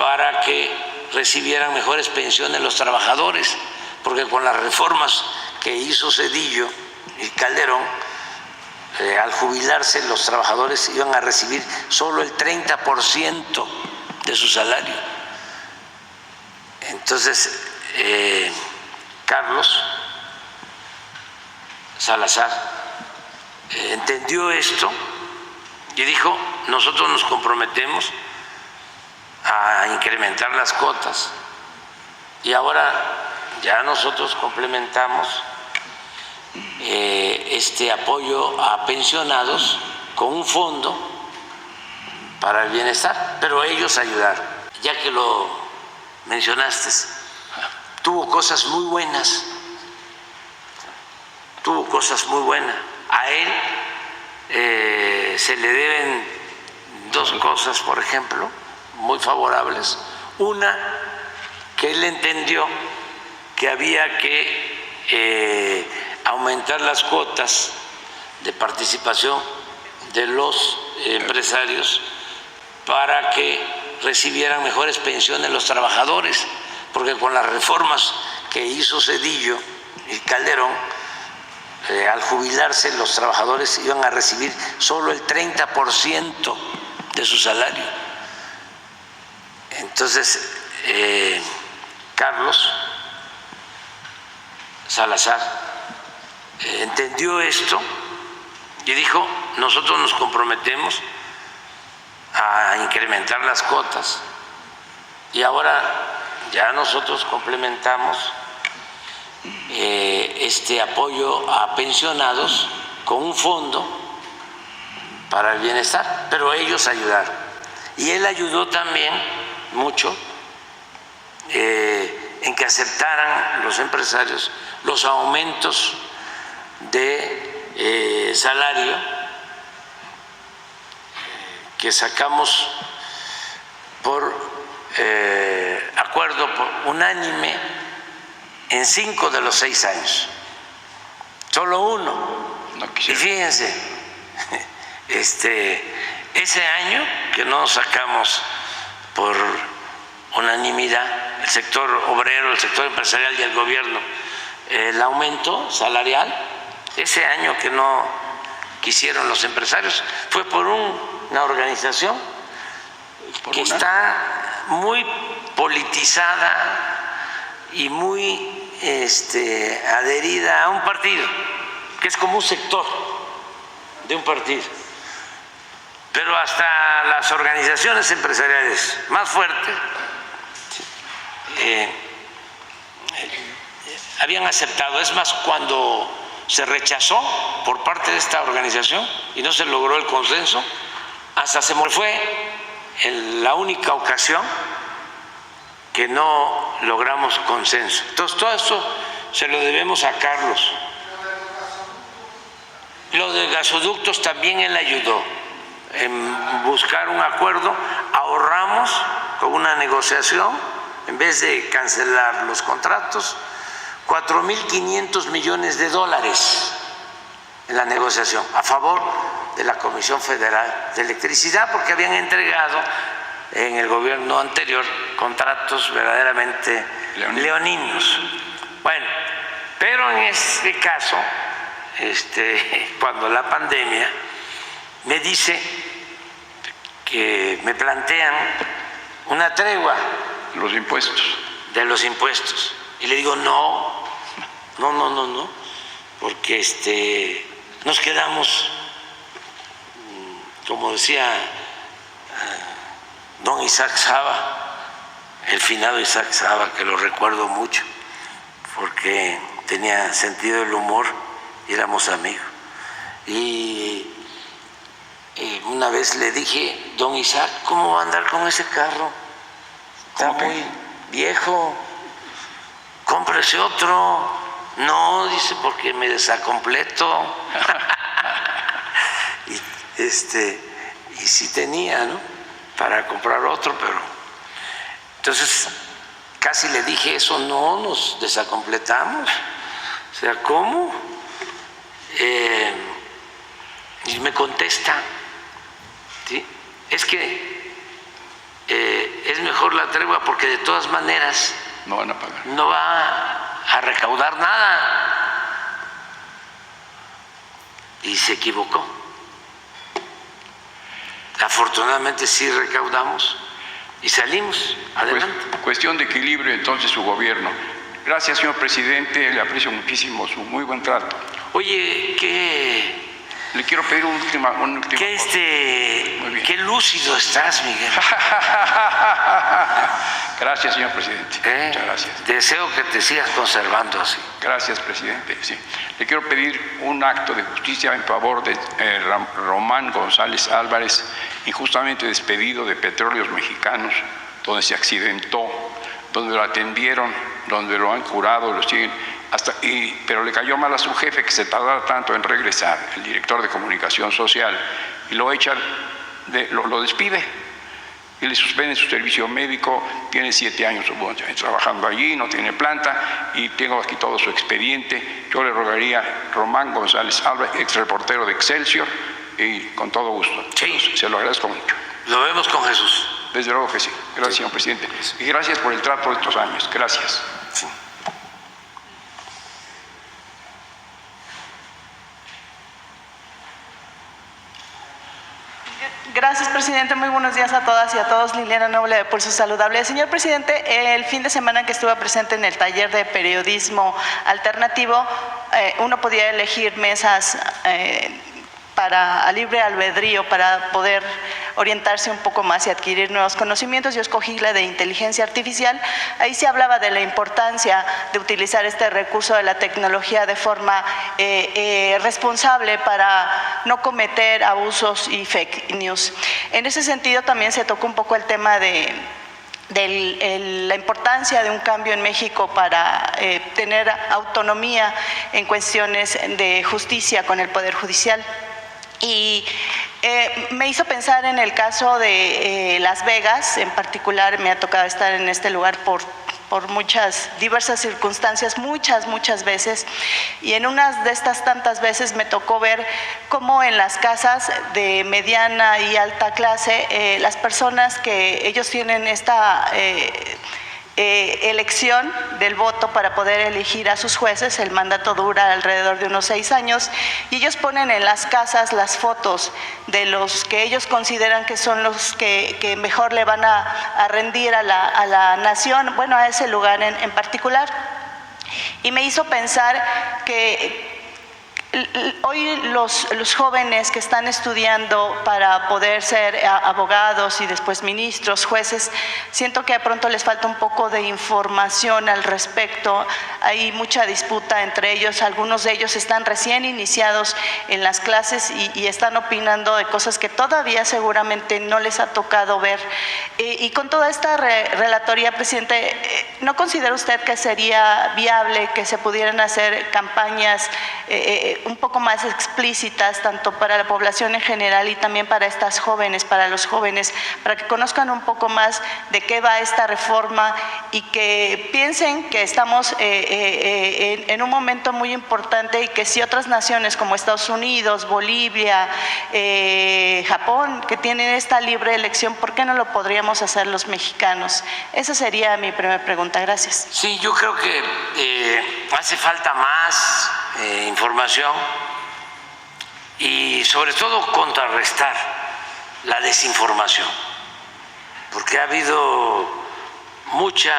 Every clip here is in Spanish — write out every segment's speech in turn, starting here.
para que recibieran mejores pensiones los trabajadores, porque con las reformas que hizo Zedillo y Calderón, al jubilarse los trabajadores iban a recibir solo el 30% de su salario. Entonces, Carlos Salazar entendió esto y dijo: nosotros nos comprometemos a incrementar las cuotas, y ahora ya nosotros complementamos este apoyo a pensionados con un fondo para el bienestar, pero ellos ayudaron. Ya que lo mencionaste, tuvo cosas muy buenas, A él se le deben dos cosas, por ejemplo, muy favorables. Una, que él entendió que había que aumentar las cuotas de participación de los empresarios para que recibieran mejores pensiones los trabajadores, porque con las reformas que hizo Zedillo y Calderón, al jubilarse los trabajadores iban a recibir solo el 30% de su salario. Entonces, Carlos Salazar entendió esto y dijo: nosotros nos comprometemos a incrementar las cuotas, y ahora ya nosotros complementamos este apoyo a pensionados con un fondo para el bienestar, pero ellos ayudaron. Y él ayudó también mucho en que aceptaran los empresarios los aumentos de salario que sacamos por acuerdo unánime en 5 de los 6 años, solo uno. Y fíjense, ese año que no sacamos por unanimidad, el sector obrero, el sector empresarial y el gobierno, el aumento salarial, ese año que no quisieron los empresarios, fue por una organización que está muy politizada y muy adherida a un partido, que es como un sector de un partido. Pero hasta las organizaciones empresariales más fuertes habían aceptado. Es más, cuando se rechazó por parte de esta organización y no se logró el consenso, hasta se fue la única ocasión que no logramos consenso. Entonces, todo esto se lo debemos a Carlos. Lo de gasoductos también él ayudó en buscar un acuerdo. Ahorramos con una negociación, en vez de cancelar los contratos, $4,500 millones en la negociación a favor de la Comisión Federal de Electricidad, porque habían entregado en el gobierno anterior contratos verdaderamente leoninos. Bueno, pero en este caso, cuando la pandemia, me dice que me plantean una tregua de los impuestos, y le digo: no, porque nos quedamos, como decía don Isaac Saba, el finado Isaac Saba, que lo recuerdo mucho porque tenía sentido del humor y éramos amigos. Y una vez le dije: don Isaac, ¿cómo va a andar con ese carro? Está muy viejo, cómprese otro. No, dice, porque me desacompleto. Y sí tenía, ¿no?, para comprar otro, pero entonces casi le dije eso: no, nos desacompletamos. O sea, ¿cómo? Y me contesta, ¿sí?, es que es mejor la tregua porque de todas maneras no van a pagar. No va a recaudar nada. Y se equivocó. Afortunadamente sí recaudamos y salimos adelante. Cuestión de equilibrio entonces su gobierno. Gracias, señor presidente, le aprecio muchísimo su muy buen trato. Oye, ¿qué? Le quiero pedir un último qué lúcido estás, Miguel. Gracias, señor presidente. Muchas gracias. Deseo que te sigas conservando así. Gracias, presidente. Sí. Le quiero pedir un acto de justicia en favor de Román González Álvarez, injustamente despedido de Petróleos Mexicanos, donde se accidentó, donde lo atendieron, donde lo han curado, lo siguen. Pero le cayó mal a su jefe que se tardara tanto en regresar, el director de comunicación social, y lo echan, lo despide y le suspenden su servicio médico. Tiene 7 años trabajando allí, no tiene planta, y tengo aquí todo su expediente. Yo le rogaría a Román González Álvarez, ex reportero de Excelsior, y con todo gusto. Sí. Se lo agradezco mucho. Lo vemos con Jesús. Desde luego que sí. Gracias, señor presidente. Y gracias por el trato de estos años. Gracias. Sí. Gracias, presidente. Muy buenos días a todas y a todos. Liliana Noble de Pulso Saludable. Señor presidente, el fin de semana que estuve presente en el taller de periodismo alternativo, uno podía elegir mesas a libre albedrío para poder orientarse un poco más y adquirir nuevos conocimientos. Yo escogí la de inteligencia artificial. Ahí se hablaba de la importancia de utilizar este recurso de la tecnología de forma responsable para no cometer abusos y fake news. En ese sentido también se tocó un poco el tema de la importancia de un cambio en México para tener autonomía en cuestiones de justicia con el Poder Judicial. Y me hizo pensar en el caso de Las Vegas. En particular me ha tocado estar en este lugar por muchas diversas circunstancias, muchas veces, y en unas de estas tantas veces me tocó ver cómo en las casas de mediana y alta clase las personas que ellos tienen esta elección del voto para poder elegir a sus jueces. El mandato dura alrededor de unos 6 años y ellos ponen en las casas las fotos de los que ellos consideran que son los que mejor le van a rendir a la nación, bueno, a ese lugar en particular. Y me hizo pensar que hoy los jóvenes que están estudiando para poder ser abogados y después ministros, jueces, siento que de pronto les falta un poco de información al respecto. Hay mucha disputa entre ellos. Algunos de ellos están recién iniciados en las clases y están opinando de cosas que todavía seguramente no les ha tocado ver. Y con toda esta relatoría, presidente, ¿no considera usted que sería viable que se pudieran hacer campañas un poco más explícitas, tanto para la población en general y también para estas jóvenes, para los jóvenes, para que conozcan un poco más de qué va esta reforma y que piensen que estamos en un momento muy importante y que si otras naciones como Estados Unidos, Bolivia, Japón, que tienen esta libre elección, ¿por qué no lo podríamos hacer los mexicanos? Esa sería mi primera pregunta. Gracias. Sí, yo creo que hace falta más información y sobre todo contrarrestar la desinformación, porque ha habido mucha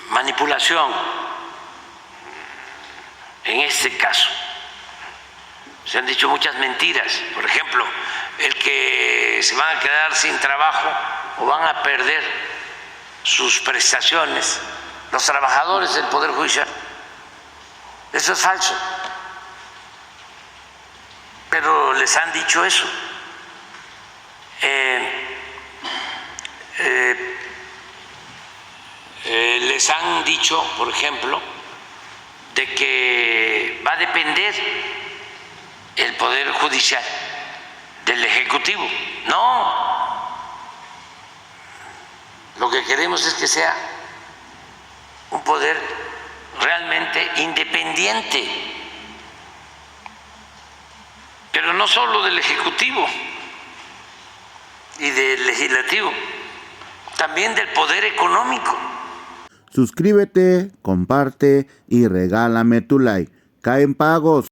manipulación en este caso. Se han dicho muchas mentiras. Por ejemplo, el que se van a quedar sin trabajo o van a perder sus prestaciones los trabajadores del Poder Judicial. Eso es falso. Pero les han dicho eso. Les han dicho, por ejemplo, de que va a depender el Poder Judicial del Ejecutivo. No. Lo que queremos es que sea un poder realmente independiente, pero no solo del Ejecutivo, y del legislativo, también del poder económico. Suscríbete, comparte y regálame tu like. Caen pagos.